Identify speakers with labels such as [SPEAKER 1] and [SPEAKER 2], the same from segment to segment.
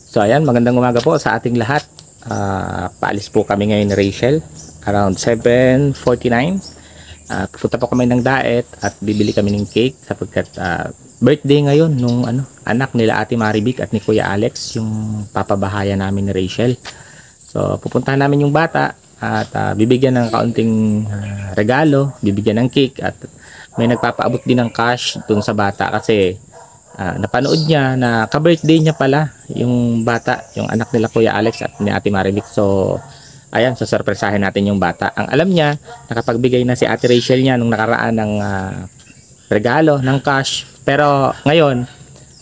[SPEAKER 1] So ayan, magandang umaga po sa ating lahat. Paalis po kami ngayon ni Rachel around 7:49. Pupunta po kami ng Daet at bibili kami ng cake sapagkat birthday ngayon nung anak nila Ate Maribik at ni Kuya Alex, yung papabahaya namin ni Rachel. So pupuntahan namin yung bata at bibigyan ng kaunting regalo, bibigyan ng cake at may nagpapaabot din ng cash dun sa bata kasi napanood niya na ka-birthday niya pala yung bata, yung anak nila Kuya Alex at ni Ate Maribik. So ayan, sasurpresahin natin yung bata. Ang alam niya, nakapagbigay na si Ate Rachel niya nung nakaraan ng regalo, ng cash. Pero ngayon,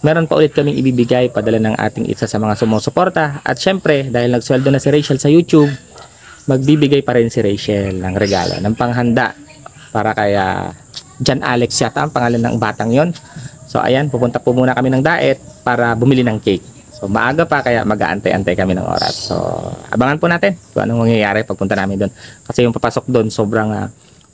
[SPEAKER 1] meron pa ulit kaming ibibigay, padala ng ating isa sa mga sumusuporta. At syempre, dahil nagsweldo na si Rachel sa YouTube, magbibigay pa rin si Rachel ng regalo, ng panghanda para kaya John Alex yata ang pangalan ng batang yon. So ayan, pupunta po muna kami ng Daet para bumili ng cake. So maaga pa kaya mag-aantay-antay kami ng oras. So abangan po natin kung anong mangyayari pagpunta namin doon. Kasi yung papasok doon sobrang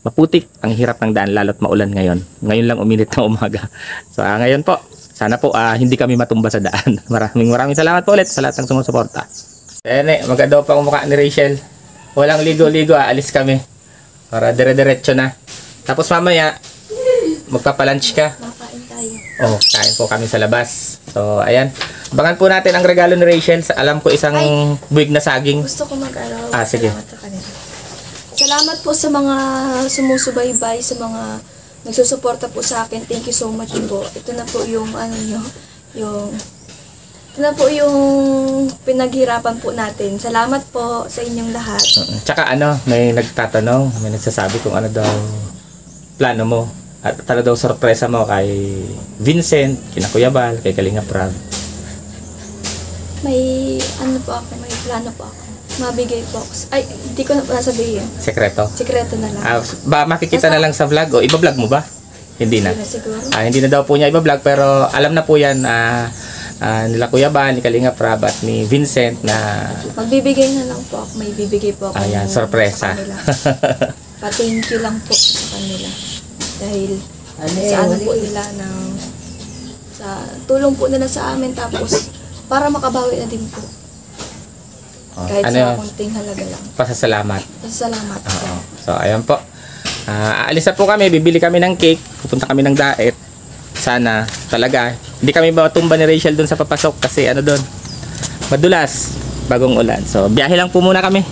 [SPEAKER 1] maputik, ang hirap ng daan lalo't maulan ngayon. Ngayon lang uminit na umaga. So ngayon po, sana po hindi kami matumba sa daan. Maraming salamat po ulit sa lahat ng sumusuporta. Ayan maganda pa ang mukha ni Rachel. Walang ligo-ligo, alis kami. Para dire-diretso na. Tapos mamaya, magpapalunch ka.
[SPEAKER 2] Makain tayo.
[SPEAKER 1] Oh, kain po kami sa labas. So, ayan. Abangan po natin ang regalo ni Rachel. Alam ko isang buwig na saging.
[SPEAKER 2] Gusto ko mag-araw.
[SPEAKER 1] Sige.
[SPEAKER 2] Salamat sa kanila. Salamat po sa mga sumusubaybay, sa mga nagsusuporta po sa akin. Thank you so much po. Ito na po yung ito na po yung pinaghirapan po natin. Salamat po sa inyong lahat.
[SPEAKER 1] Tsaka may nagtatanong, may nagsasabi kung ano daw plano mo. At tala daw sorpresa mo kay Vincent, kina Kuya Bal, kay Kalinga Prab.
[SPEAKER 2] May may plano po ako. Mabigay po ako. Ay, hindi ko na po nasabihin.
[SPEAKER 1] Sekreto?
[SPEAKER 2] Sekreto na lang.
[SPEAKER 1] Makikita na lang sa vlog o iba-vlog mo ba? Hindi na.
[SPEAKER 2] Siguro.
[SPEAKER 1] Hindi na daw po niya iba-vlog pero alam na po yan nila Kuya Bal, ni Kalinga Prab at ni Vincent na
[SPEAKER 2] magbibigay na lang po ako. May bibigay po ako.
[SPEAKER 1] Ayan, sorpresa.
[SPEAKER 2] Pa-thank you lang po sa kanila. Dahil sa po nila sa tulong po nila sa amin tapos para makabawi na din po. Kahit sa konting halaga lang.
[SPEAKER 1] Pasasalamat.
[SPEAKER 2] Pasasalamat.
[SPEAKER 1] So ayan po. Aalis na po kami, bibili kami ng cake, pupunta kami ng Daet. Sana talaga hindi kami matumba ni Rachel doon sa papasok kasi doon madulas, bagong ulan. So biyahe lang po muna kami.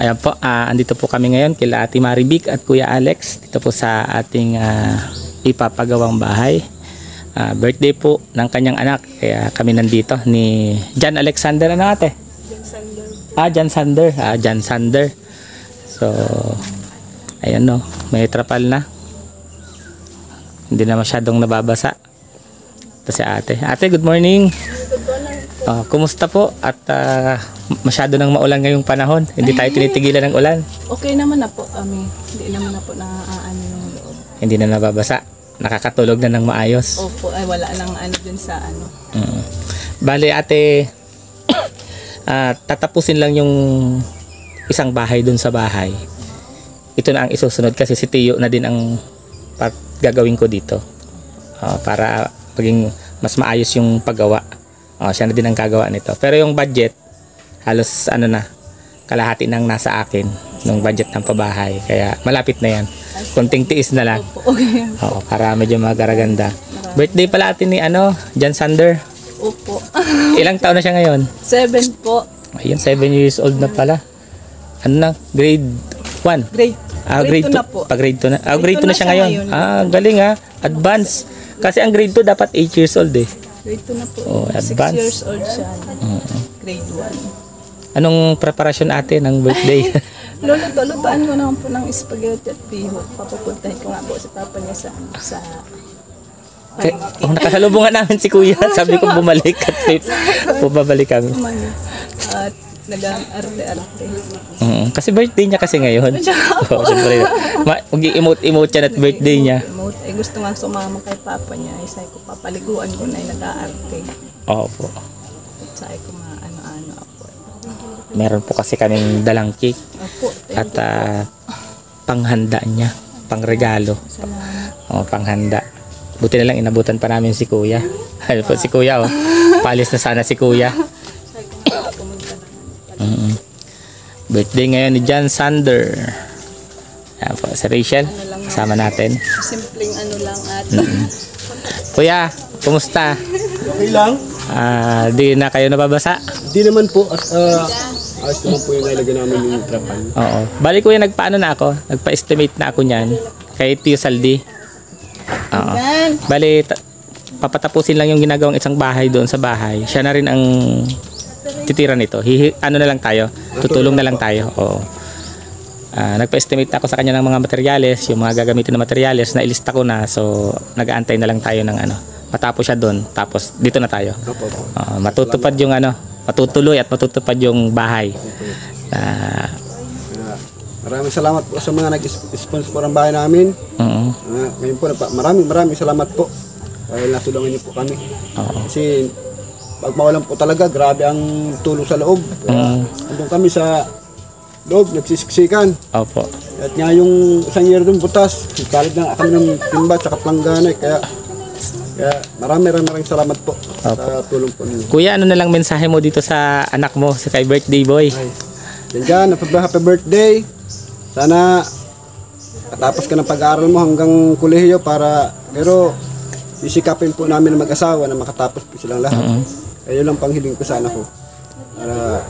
[SPEAKER 1] Ayan po, andito po kami ngayon kila Ate Maribik at Kuya Alex dito po sa ating ipapagawang bahay. Birthday po ng kanyang anak, kaya kami nandito ni John Alexander. Ano ate?
[SPEAKER 2] John Sander.
[SPEAKER 1] John Sander. John Sander. So, ayan may trapal na. Hindi na masyadong nababasa. Ito si ate. Ate, good morning. Kumusta po? At masyado nang maulan ngayong panahon. Hindi tayo tinitigilan ng ulan.
[SPEAKER 3] Okay naman na po kami. Hindi naman na po yung loob.
[SPEAKER 1] Hindi na nababasa. Nakakatulog na ng maayos.
[SPEAKER 3] Opo, ay wala nang dun sa
[SPEAKER 1] Bale ate, tatapusin lang yung isang bahay dun sa bahay. Ito na ang isusunod kasi si Tiyo na din ang gagawin ko dito. Para maging mas maayos yung paggawa. Siya na din ang gagawa nito. Pero yung budget, halos kalahati nang nasa akin ng budget ng pabahay. Kaya malapit na yan. Kunting tiis na lang.
[SPEAKER 3] Opo, okay.
[SPEAKER 1] Para medyo magaraganda. Birthday pala atin ni John Sander.
[SPEAKER 3] Opo.
[SPEAKER 1] Ilang taon na siya ngayon?
[SPEAKER 3] 7 po.
[SPEAKER 1] Ayun, 7 years old na pala. Grade 1?
[SPEAKER 3] Grade 2 na po.
[SPEAKER 1] Grade 2 na. Grade 2 na siya ngayon. Galing advance. Kasi ang grade 2 dapat 8 years old eh.
[SPEAKER 3] Grade 2 na po. 6
[SPEAKER 1] advance.
[SPEAKER 3] years old siya. Grade 1.
[SPEAKER 1] Anong preparasyon ate ng birthday?
[SPEAKER 3] Lulutuan ko naman po ng spaghetti at bihon. Papupuntahin ko nga po sa papa niya sa
[SPEAKER 1] nakasalubungan namin si Kuya. Sabi ko bumalik at bumabalik kami.
[SPEAKER 3] At Nag-arte-arte.
[SPEAKER 1] Kasi birthday niya kasi ngayon. Oo, syempre. Mag-emote-emote siya at birthday niya.
[SPEAKER 3] Eh, gusto nga sumama kay papa niya. Eh, sabi ko, papaliguan ko na yung nag-aarte.
[SPEAKER 1] Opo.
[SPEAKER 3] At sabi ko, ano-ano ako.
[SPEAKER 1] Meron po kasi kaming dalang cake
[SPEAKER 3] Opo,
[SPEAKER 1] at panghanda niya, pangregalo.
[SPEAKER 3] salamat.
[SPEAKER 1] Panghanda. Buti na lang inabutan pa namin si Kuya. Ano po si Kuya, oh. Paalis na sana si Kuya. Birthday ngayon ni John Sander. Yan po, si Rachel. Kasama natin.
[SPEAKER 3] Simpleng ano lang at
[SPEAKER 1] Kuya, kumusta?
[SPEAKER 4] Okay lang.
[SPEAKER 1] Di na kayo nababasa?
[SPEAKER 4] Di naman po. At ayos naman po yung nilagay namin yung trapan.
[SPEAKER 1] Oo. Bali Kuya, nagpaano na ako? Nagpa-estimate na ako niyan. Kay Tio Saldi. Oo. Bali, papatapusin lang yung ginagawang isang bahay doon sa bahay. Siya na rin ang titira nito. Ano na lang tayo? Tutulong na lang tayo. Oo. Nagpa-estimate ako sa kanya ng mga materyales, yung mga gagamitin na materyales na ilista ko na. So, nag-aantay na lang tayo ng ano. Matapos siya doon, tapos dito na tayo. Matutupad yung ano, matutuloy at matutupad yung bahay.
[SPEAKER 4] Maraming salamat po sa mga nag-sponsor po ng bahay namin. Ngayon po, maraming salamat po. Dahil natulungan niyo po kami. Kasi pag mawalan po talaga, grabe ang tulong sa loob. Andun kami sa loob, nagsisiksikan.
[SPEAKER 1] Opo.
[SPEAKER 4] At nga yung isang year doon butas, kalit na kami ng timba at planggana. Kaya maraming salamat po sa tulong po ninyo.
[SPEAKER 1] Kuya, ano na lang mensahe mo dito sa anak mo, sa kay birthday boy?
[SPEAKER 4] Yan, happy birthday. Sana katapos ka ng pag-aaral mo hanggang kolehiyo pero isikapin po namin na mag-asawa na makatapos po silang lahat. Ayun lang panghiling ko sa anak ko. Para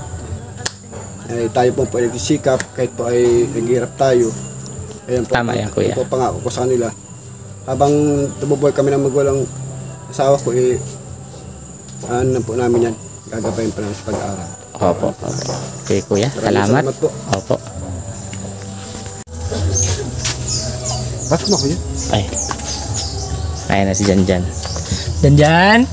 [SPEAKER 4] tayo po ay nagsisikap kahit po ay naghihirap tayo. Ayun po.
[SPEAKER 1] Tama yan, Kuya.
[SPEAKER 4] Ito po pangako ko sa kanila. Habang tumubuhay kami ng magulang asawa ko, ano na po namin yan. Gagabayin pa namin sa pag-aaral.
[SPEAKER 1] Opo. Okay, Kuya. Salamat.
[SPEAKER 4] Salamat po.
[SPEAKER 1] Opo.
[SPEAKER 4] Pasok na kuya.
[SPEAKER 1] Ay. Ayan na si Janjan. Janjan!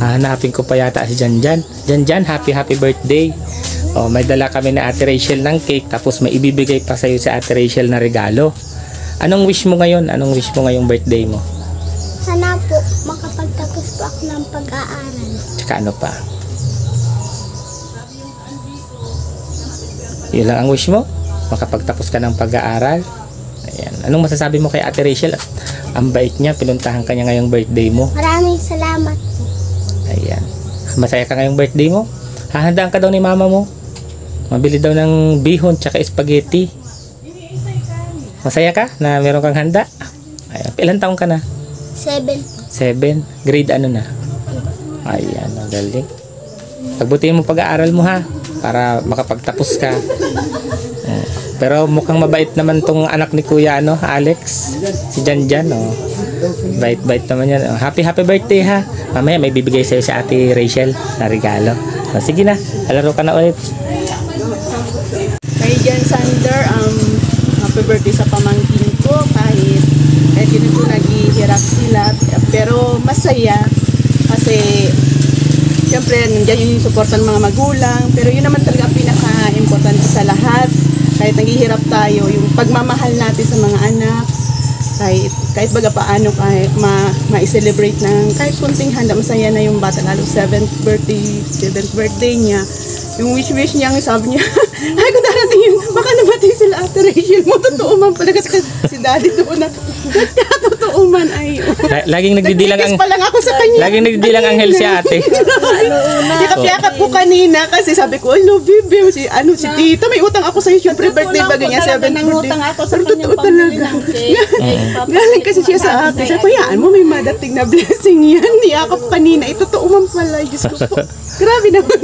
[SPEAKER 1] Hanapin ko pa yata si Janjan. Janjan, happy birthday. Oh, may dala kami na Ate Rachel ng cake, tapos may ibibigay pa sa'yo si Ate Rachel na regalo. Anong wish mo ngayon? Anong wish mo ngayong birthday mo?
[SPEAKER 5] Sana po makapagtapos po ako ng pag-aaral.
[SPEAKER 1] Tsaka ano pa? Yun lang ang wish mo? Makapagtapos ka ng pag-aaral? Ayan. Anong masasabi mo kay Ate Rachel? Ang bait niya, pinuntahan ka niya ngayong birthday mo.
[SPEAKER 5] Maraming salamat.
[SPEAKER 1] Ayan. Masaya ka ngayong birthday mo? Hahandaan ka daw ni mama mo. Mabili daw ng bihon tsaka spaghetti. Masaya ka na meron kang handa? Ayan. Ilan taong ka na?
[SPEAKER 5] 7.
[SPEAKER 1] 7. Grade ano na? Ayan, ang galing. Pagbutihin mo pag-aaral mo ha, para makapagtapos ka. Pero mukhang mabait naman tong anak ni Kuya Alex, si Janjan, oh. Bait naman yan. Oh, happy birthday ha. Mamaya may bibigay sa'yo si Ate Rachel na regalo. Oh, sige na, alaro ka na ulit.
[SPEAKER 3] Kay John Sander, happy birthday sa pamangkin ko kahit ganito naghihirap sila pero masaya kasi siyempre nandiyan yung support ng mga magulang pero yun naman talaga ang pinaka-importante sa lahat kahit naghihirap tayo yung pagmamahal natin sa mga anak kahit baga paano kahit ma-celebrate ng kahit kunting handa masaya na yung bata lalo 7th birthday niya yung wish niya sabi niya ay kung darating yun baka namatay sila Ate Rachel mo totoo man pala kasi si daddy doon na totoo man ay
[SPEAKER 1] Laging nagdidilang ang
[SPEAKER 3] pa lang ako sa kanya
[SPEAKER 1] laging nagdidilang anghel si ate.
[SPEAKER 3] Yakap-yakap ko kanina kasi sabi ko hello baby si tita may utang ako sa iyo syempre birthday ba ganyan 7th birthday
[SPEAKER 5] ako sa
[SPEAKER 3] pero
[SPEAKER 5] kanyang
[SPEAKER 3] totoo
[SPEAKER 5] pambili
[SPEAKER 3] talaga
[SPEAKER 5] ng cake.
[SPEAKER 3] galing kasi siya sa akin sabi ko yaan mo may madating na blessing yan niyakap kanina totoo man pala Diyos ko po grabe naman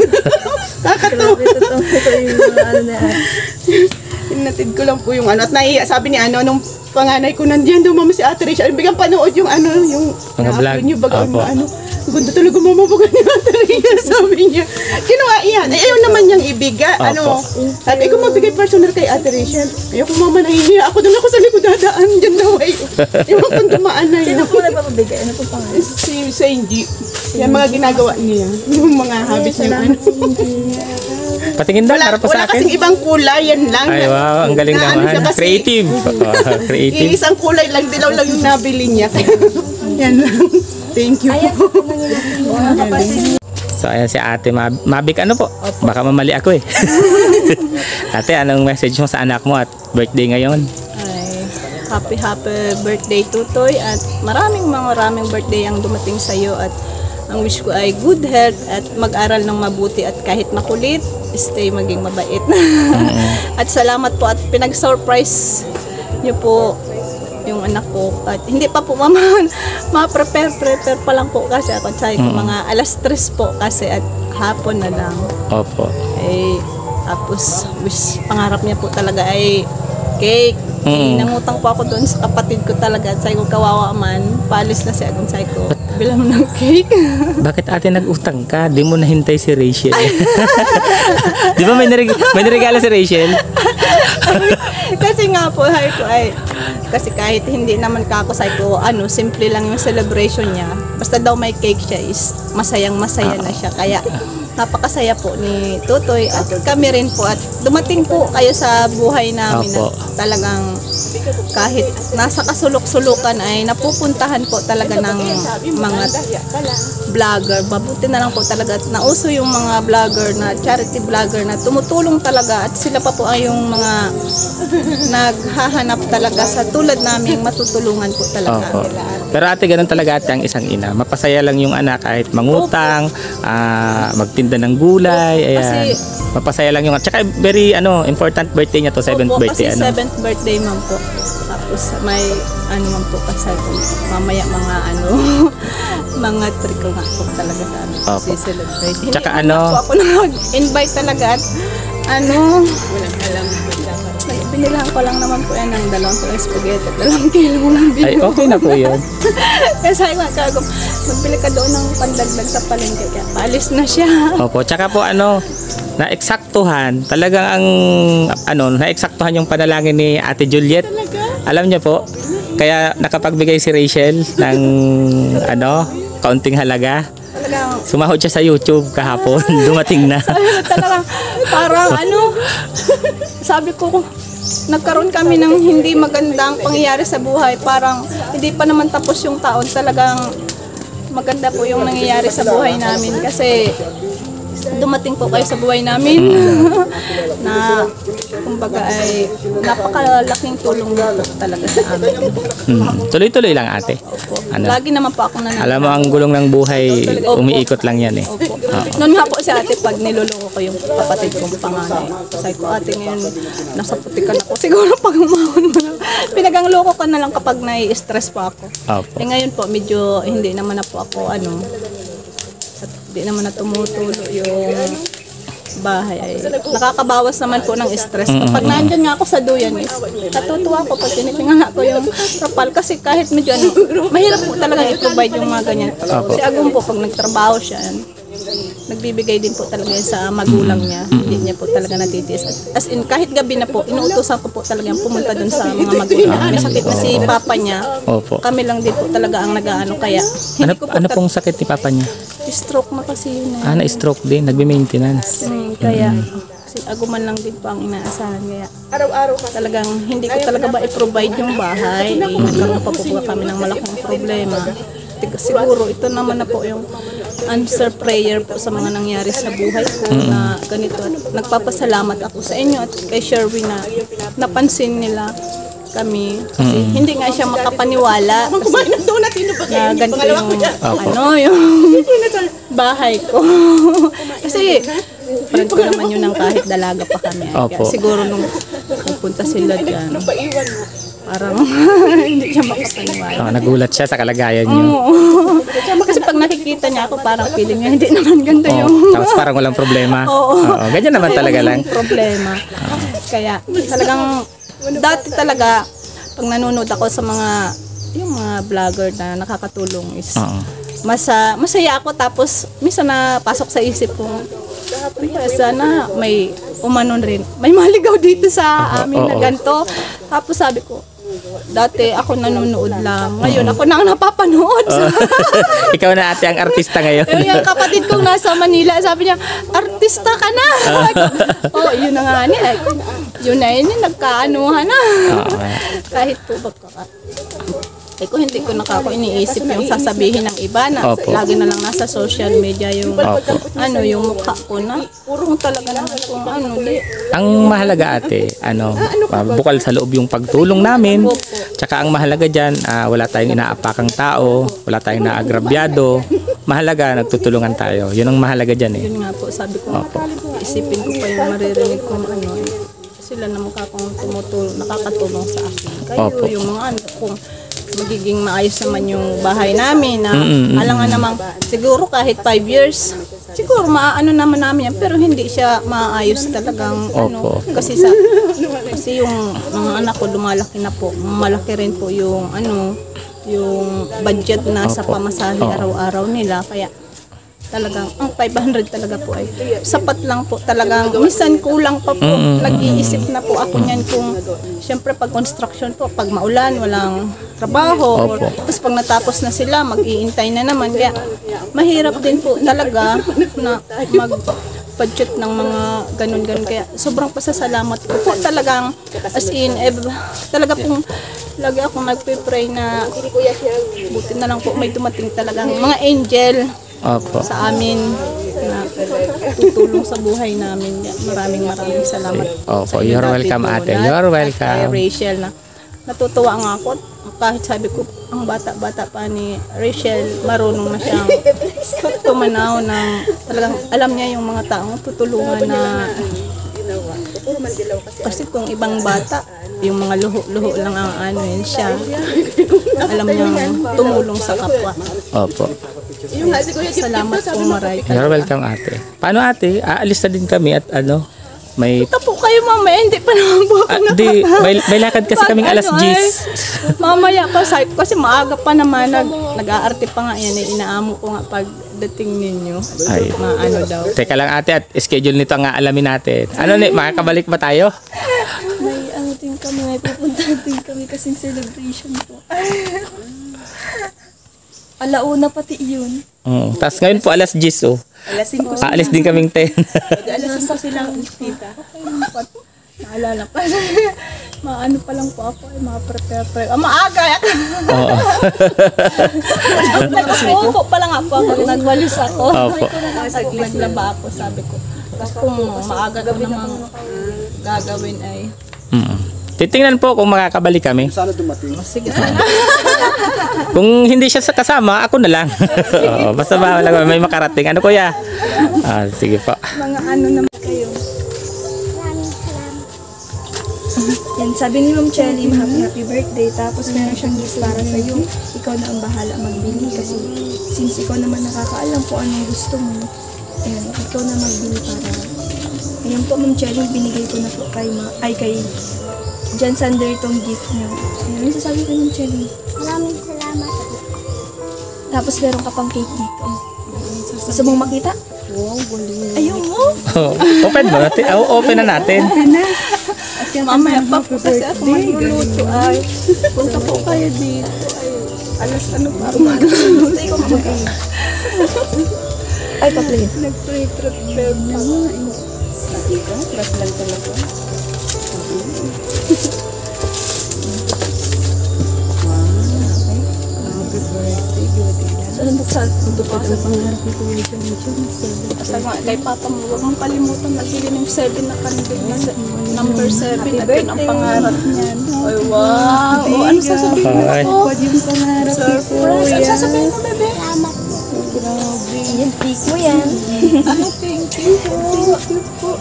[SPEAKER 3] kakatawa Inatid ko lang po yung at naiya sabi ni nung panganay ko nandiyan daw mama si Ate Rachel bigyan panood yung yung
[SPEAKER 1] mga vlog
[SPEAKER 3] niyo baga Ganda talaga mamabagan ni Ate Rhea, sabi niya. Kinuha yan. Eh, ayaw naman niyang ibiga. Ano, sabi ko mabigay personal kay Ate Rachel. Ayaw ko mama nahihiya. Ako doon ako sa likod dadaan. Diyan daw ay. Ewan kung dumaan na yun.
[SPEAKER 2] Sino po nagpapabigay? Ano po pangalan?
[SPEAKER 3] Si Sandy. Yan mga ginagawa niya. Yung mga habits niya. Ano.
[SPEAKER 1] Patingin daw, para po sa
[SPEAKER 3] Wala kasing
[SPEAKER 1] akin.
[SPEAKER 3] ibang kulay. Yan lang.
[SPEAKER 1] Ay, wow, ang galing
[SPEAKER 3] Na ano
[SPEAKER 1] naman.
[SPEAKER 3] siya kasi-
[SPEAKER 1] Creative. Creative.
[SPEAKER 3] Isang kulay lang. Dilaw lang yung nabili niya. Yan lang. Thank you.
[SPEAKER 2] Mga kapatid.
[SPEAKER 1] So, ayan si Ate Mabik. Ano po? Baka mamali ako eh. Ate, anong message mo sa anak mo at birthday ngayon?
[SPEAKER 3] Ay, happy birthday Tutoy at maraming birthday ang dumating sa iyo at ang wish ko ay good health at mag-aral ng mabuti at kahit makulit, stay maging mabait. At salamat po at pinag-surprise niyo po yung anak ko at hindi pa po ma-prepare pa lang po kasi ako tsaka ko mga alas 3 po kasi at hapon na lang.
[SPEAKER 1] Opo.
[SPEAKER 3] Eh, tapos pangarap niya po talaga ay cake. Eh, nangutang po ako doon sa kapatid ko talaga at sabi ko kawawa man, paalis na si Agon, sabi ko bilang mo ng cake.
[SPEAKER 1] Bakit ate nag-utang ka? Di mo nahintay si Rachel. Di ba may niregalo si Rachel?
[SPEAKER 3] Kasi nga po, sabi ko ay kasi kahit hindi naman kako, sabi ko simple lang yung celebration niya. Basta daw may cake siya is masayang masaya na siya. Kaya napakasaya po ni Tutoy at kami rin po at dumating po kayo sa buhay namin
[SPEAKER 1] Opo.
[SPEAKER 3] at talagang kahit nasa kasulok-sulukan ay napupuntahan po talaga ng mga vlogger. Mabuti na lang po talaga at nauso yung mga vlogger na charity vlogger na tumutulong talaga at sila pa po ay yung mga naghahanap talaga sa tulad namin matutulungan po talaga.
[SPEAKER 1] Opo. Pero ate, ganun talaga ate ang isang ina. Mapasaya lang yung anak kahit mangutang, magtinda ng gulay, ayan. Mapasaya lang yung anak. Tsaka very important birthday niya to, 7th
[SPEAKER 3] Opo,
[SPEAKER 1] birthday.
[SPEAKER 3] kasi 7th birthday man po. Tapos may man po kasi mamaya mga mga triko nga po talaga sa amin.
[SPEAKER 1] Opo.
[SPEAKER 3] Kasi celebrate. Hindi
[SPEAKER 1] Tsaka
[SPEAKER 3] man po ako nag-invite talaga at walang alam. Binilang ko lang naman po yan ng 2 kilong spaghetti at 2 kilong bibo.
[SPEAKER 1] Ay, okay na po yun.
[SPEAKER 3] Kasi ay kago, magbili ka doon ng pandagdag sa palengke kaya paalis na siya.
[SPEAKER 1] Opo, tsaka po naeksaktuhan, talagang naeksaktuhan yung panalangin ni Ate Juliet. Alam niyo po, kaya nakapagbigay si Rachel ng kaunting halaga.
[SPEAKER 3] Talagang
[SPEAKER 1] Sumahod siya sa YouTube kahapon, dumating na.
[SPEAKER 3] talagang parang sabi ko nagkaroon kami ng hindi magandang pangyayari sa buhay, parang hindi pa naman tapos yung taon, talagang maganda po yung nangyayari sa buhay namin kasi dumating po kayo sa buhay namin na kumbaga ay napakalaking tulong na po talaga sa amin.
[SPEAKER 1] Tuloy-tuloy lang ate.
[SPEAKER 3] Lagi naman po ako nananalig.
[SPEAKER 1] Alam mo, ang gulong ng buhay, umiikot lang yan eh.
[SPEAKER 3] Opo. Noon nga po si ate, pag niluloko ko yung kapatid kong panganay, sabi ko, ate ngayon, nasa putikan ako. Siguro pag umahon mo na, pinagangloko ka na lang kapag nai-stress pa ako.
[SPEAKER 1] Opo.
[SPEAKER 3] Eh ngayon po, medyo hindi naman na po ako, hindi naman na tumutulo yung bahay. Ay, nakakabawas naman po ng stress. Kapag nandyan nga ako sa duyan, natutuwa ko pag tinitingnan ko yung rapal. Kasi kahit medyo mahirap po talaga i-provide yung mga ganyan. Si Agum po, pag nagtrabaho siya, nagbibigay din po talaga yan sa magulang niya. Hindi niya po talaga natitiis. As in, kahit gabi na po, inuutosan ko po talaga yung pumunta dun sa mga magulang. May sakit na si papa niya.
[SPEAKER 1] Opo.
[SPEAKER 3] Kami lang din po talaga ang nag-aano. Kaya, hindi ko po
[SPEAKER 1] Ano pong sakit ni papa niya?
[SPEAKER 3] stroke na kasi yun. Eh.
[SPEAKER 1] Na-stroke din, nagbe-maintenance.
[SPEAKER 3] Kaya, kasi Aguman lang din po ang inaasahan. Kaya, araw-araw talagang hindi ko talaga ba i-provide yung bahay. Nagkaroon pa po kami ng malaking problema. Siguro, ito naman na po yung answer prayer po sa mga nangyari sa buhay ko na ganito. Nagpapasalamat ako sa inyo at kay Sherwin na napansin nila kami. Kasi hindi nga siya makapaniwala. Kasi na ganito yung yung bahay ko. Kasi parang ko naman yun ng kahit dalaga pa kami. Kaya siguro nung pupunta sila dyan, parang hindi siya makapaniwala.
[SPEAKER 1] Nagulat siya sa kalagayan niyo.
[SPEAKER 3] Kasi pag nakikita niya ako, parang feeling niya hindi naman ganda yung...
[SPEAKER 1] Tapos parang walang problema. Oo, ganyan naman talaga lang.
[SPEAKER 3] Problema. Kaya talagang dati talaga pag nanonood ako sa mga yung mga vlogger na nakakatulong is masaya ako, tapos minsan na pasok sa isip ko, sana may umanon rin. May maligaw dito sa amin na
[SPEAKER 1] Oo.
[SPEAKER 3] ganito. Tapos sabi ko, dati ako nanonood lang. Ngayon ako na ang napapanood.
[SPEAKER 1] Ikaw na ate ang artista ngayon.
[SPEAKER 3] Yung kapatid kong nasa Manila, sabi niya, artista ka na. Oh, yun na nga niya. Yun na yun, nagkaanuhan na.
[SPEAKER 1] Oo.
[SPEAKER 3] Kahit po baka kung hindi ko iniisip yung sasabihin ng iba na
[SPEAKER 1] Opo.
[SPEAKER 3] lagi na lang nasa social media yung
[SPEAKER 1] Opo.
[SPEAKER 3] yung mukha ko na purong talaga na kung di.
[SPEAKER 1] Ang mahalaga ate, bukal sa loob yung pagtulong namin. Tsaka ang mahalaga dyan, wala tayong inaapakang tao, wala tayong naagrabyado. Mahalaga, nagtutulungan tayo. Yun ang mahalaga dyan eh.
[SPEAKER 3] Yun nga po, sabi ko, isipin ko pa yung maririnig kong sila na mukha kong nakakatulong sa akin. Kayo,
[SPEAKER 1] Opo.
[SPEAKER 3] yung mga anak kong magiging maayos naman yung bahay namin na alangan namang siguro kahit 5 years siguro maaano naman namin yan, pero hindi siya maayos talagang
[SPEAKER 1] Opo.
[SPEAKER 3] kasi yung mga anak ko lumalaki na po, malaki rin po yung yung budget na sa
[SPEAKER 1] Opo.
[SPEAKER 3] pamasahe
[SPEAKER 1] Oo.
[SPEAKER 3] araw-araw nila, kaya talagang ang 500 talaga po ay sapat lang po, talagang minsan kulang pa po. Nag-iisip na po ako niyan kung siyempre pag construction po, pag maulan walang trabaho,
[SPEAKER 1] Opo.
[SPEAKER 3] tapos pag natapos na sila mag-iintay na naman, kaya mahirap din po talaga na mag-budget ng mga ganun-ganun, kaya sobrang pasasalamat ko po talagang as in talaga pong lagi akong nagpe-pray na buti na lang po may dumating talagang mga angel
[SPEAKER 1] Opo.
[SPEAKER 3] sa amin na tutulong sa buhay namin. Maraming salamat.
[SPEAKER 1] Opo,
[SPEAKER 3] sa inyo
[SPEAKER 1] you're
[SPEAKER 3] dati
[SPEAKER 1] welcome
[SPEAKER 3] po,
[SPEAKER 1] ate.
[SPEAKER 3] na-
[SPEAKER 1] You're
[SPEAKER 3] at
[SPEAKER 1] welcome.
[SPEAKER 3] kay Rachel na natutuwa nga ako kahit sabi ko ang bata-bata pa ni Rachel, marunong na siyang tumanaw ng talagang alam niya yung mga taong tutulungan na kasi kung ibang bata yung mga luho-luho lang ang yun siya, alam niyang tumulong sa kapwa.
[SPEAKER 1] Opo.
[SPEAKER 3] Salamat po maray.
[SPEAKER 1] You're welcome ate. Paano ate? Aalis na din kami at may
[SPEAKER 3] Ito po kayo mamaya, hindi pa naman po ako
[SPEAKER 1] may lakad kasi kaming alas 10.
[SPEAKER 3] Mamaya pa, kasi maaga pa naman, nag-aarte pa nga yan, inaamo ko nga pagdating ninyo.
[SPEAKER 1] Ay.
[SPEAKER 3] Daw.
[SPEAKER 1] Teka lang ate, at schedule nito ang aalamin natin. Makakabalik ba tayo?
[SPEAKER 2] May din kami, may pupunta din kami kasing celebration po. Alauna pati yun.
[SPEAKER 1] Tapos ngayon po alas 10 oh.
[SPEAKER 3] Alas 5
[SPEAKER 1] Aalis din kaming 10.
[SPEAKER 3] alas 5 silang tita. Naalala pa. Maano pa lang po ako, prepare. Maaga.
[SPEAKER 1] Oo.
[SPEAKER 3] Nag-upo pa lang ako, nagwalis ako.
[SPEAKER 1] Opo.
[SPEAKER 3] Naglaba ako, sabi ko. Tapos kung maaga ko namang gagawin ay
[SPEAKER 1] Titingnan po kung makakabalik kami.
[SPEAKER 4] Sana dumating.
[SPEAKER 3] sige.
[SPEAKER 1] Kung hindi siya kasama, ako na lang. Oo, basta ba may makarating. Ano kuya? Sige po.
[SPEAKER 3] Mga naman kayo.
[SPEAKER 5] Maraming salamat.
[SPEAKER 2] Yan, sabi ni Ma'am Chelly, happy birthday. Tapos meron siyang gift para sa iyo. Ikaw na ang bahala magbili kasi since ikaw naman nakakaalam kung anong gusto mo. Ayan, ikaw na magbili para. Ayan po Ma'am Chelly, binigay ko na po kay Jan Sander itong gift niyo. Ayan, ano sasabi ko Ma'am Chelly?
[SPEAKER 5] Maraming salamat.
[SPEAKER 2] Tapos meron ka pang cake dito. Gusto mong makita?
[SPEAKER 3] Wow, galing.
[SPEAKER 2] Ayun mo!
[SPEAKER 1] Open ba? Open na natin.
[SPEAKER 3] Mamaya pa po kasi ako magluluto ay punta po kayo dito ay alas pa ako magluluto.
[SPEAKER 2] Ikaw mamagay. Ay, pa-play.
[SPEAKER 3] Nag-prepare pa nga. Dito, press lang talaga.
[SPEAKER 2] Saan buksan?
[SPEAKER 3] Ito pa sa pangarap ni Kuya John. Basta nga, kay Papa mo, huwag mong kalimutan magbili ng 7 na kandil na number 7 at yun ang pangarap niyan. Ay, wow! O, ano sasabihin
[SPEAKER 1] Ay.
[SPEAKER 3] mo? Yung pangarap ni Kuya. Ano sasabihin mo, bebe?
[SPEAKER 5] Salamat.
[SPEAKER 3] Grabe.
[SPEAKER 2] Yan, cake mo yan.
[SPEAKER 3] Ay, thank you po.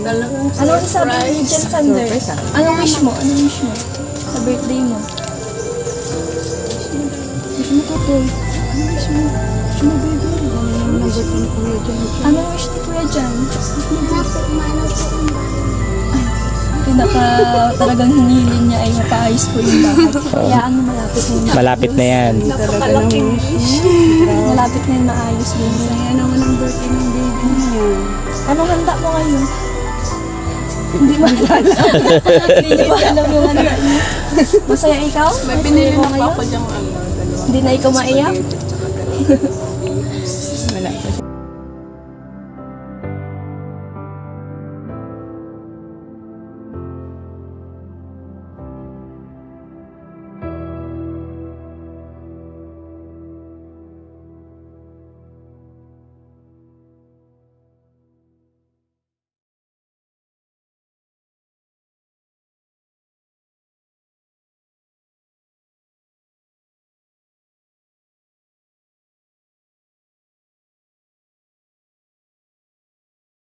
[SPEAKER 3] Talagang
[SPEAKER 2] Anong sabi ni Jan Sander? Anong wish mo? Anong wish mo? Sa birthday mo? Wish mo ko po. Anong wish mo? Wish mo, baby. Anong wish ni Kuya Jan?
[SPEAKER 5] Sana po umano po ang bahay.
[SPEAKER 2] pinaka talagang hinilin niya ay mapaayos po yung bahay. Kaya ano, malapit na yun.
[SPEAKER 1] Malapit na yan.
[SPEAKER 2] Napakalaking malapit na yun maayos din.
[SPEAKER 3] Kaya naman ang birthday ng baby niya.
[SPEAKER 2] Anong handa mo ngayon? Hindi mo alam. Hindi niyo ba alam yung handa niyo? Masaya ikaw?
[SPEAKER 3] May
[SPEAKER 2] Masaya
[SPEAKER 3] pinili
[SPEAKER 2] ka
[SPEAKER 3] na pa
[SPEAKER 2] ngayon?
[SPEAKER 3] ako diyang dalawa.
[SPEAKER 2] Hindi na ikaw maiyak?
[SPEAKER 3] Wala pa siya.